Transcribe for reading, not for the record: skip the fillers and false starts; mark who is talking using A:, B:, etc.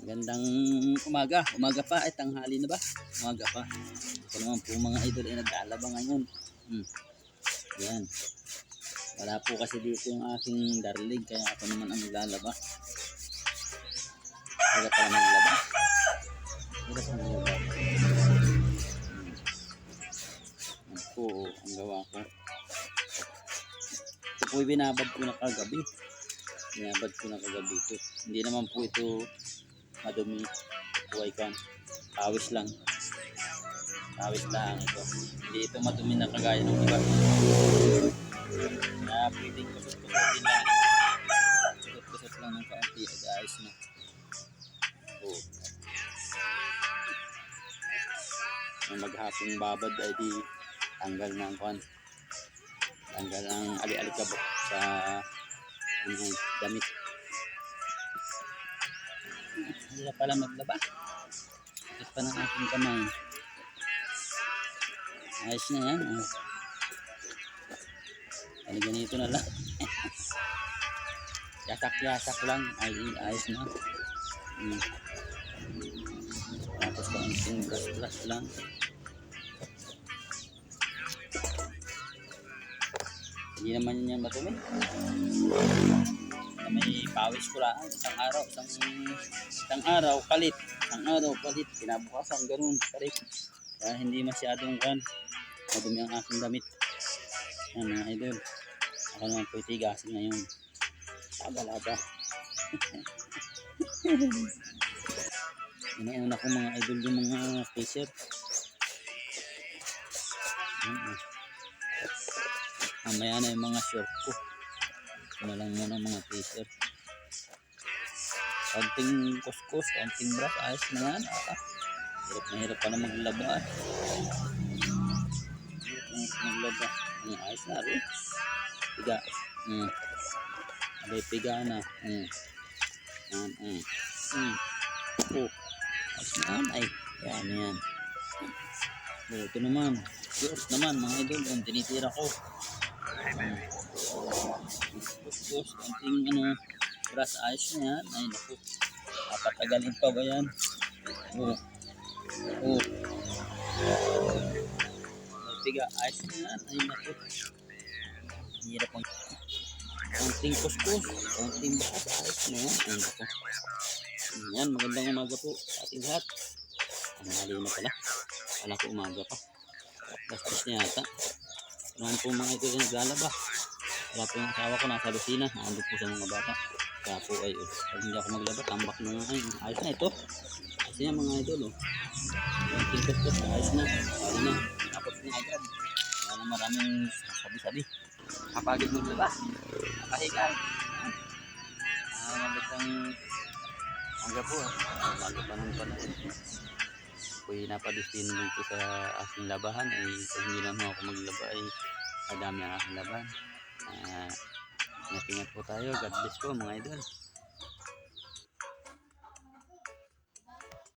A: Magandang umaga. Umaga pa ay tanghali na ba? Umaga pa. Ito naman po mga idol ay naglalaba ngayon. Yan. Wala po kasi dito yung aking darling kaya ako naman ang naglalaba. Wala pa naglaba. Wala pa naglaba. Yan po ang gawa ko. Ito po binabad ko na kagabi. Binabad ko na kagabi ito. Hindi naman po ito madumi. Buhay kan. Awis lang. Awis lang ito. Hindi ito madumi na kagaya ng iba. Kaya pwedeng kusot-kusotin lang. Kusot-kusot lang ng kaunti. Ayos na. Oh. Ang maghapong babad ay di tanggal ng kan. Tanggal ang ali-alikabok sa damit. Hindi pala maglaba. Ito pa ng aking kamay. Ayos na yan. Ay ganito na lang. Yasak-yasak lang. Ay ayos na. Tapos kaunting brush lang. Hindi naman yan matumi. May pawis ko lang. Isang araw palit. Kinabukasan ganun palit. Kaya hindi masyadong madumi ang aking damit. Yan mga idol. Ako naman po itigasin ngayon. Laba-laba. Inauna ko mga idol yung mga t-shirt. Mamaya na yung mga short ko. Ito na lang muna mga t-shirt. Konting kuskus, konting brush. Ayos na yan. Hirap na hirap pa na maglaba. Maglaba. Ayos na rin. Piga. Piga na. Oh. Ayos na yan. Ay. Yan. Ito naman. Short naman mga idol. Yung tinitira ko. Kuskus. Konting brush. Ayos na yan. Ay naku. Napatagalin pa ba yan? Oh. Piga, ayos na yan. Ay naku. Hirap ang konting kuskus, konting bakas. Ayos na yan. Ay naku. Yan, magandang umaga po sa ating lahat. Ang hali na pala. Wala ko umaga pa. Bastos na yata. Naman po mga ito naglalaba. Wala po yung asawa ko nasa Lucina. Naandun po sa mga bata. Kaya po ay pag hindi ako maglaba, tambak na nga. Ayos na ito. Ayos na mga idol. Konting kuskus, ayos na. Ayos na. Tapos na agad. Wala na maraming sabi-sabi. Kapagod mo diba? Nakahigan. Magandang aga po. Bago pa nung panahon. Ako'y napadestin dito sa aking labahan. Ay kung hindi naman ako maglaba ay madami ang aking laban. Ingat po tayo. God bless po mga idol.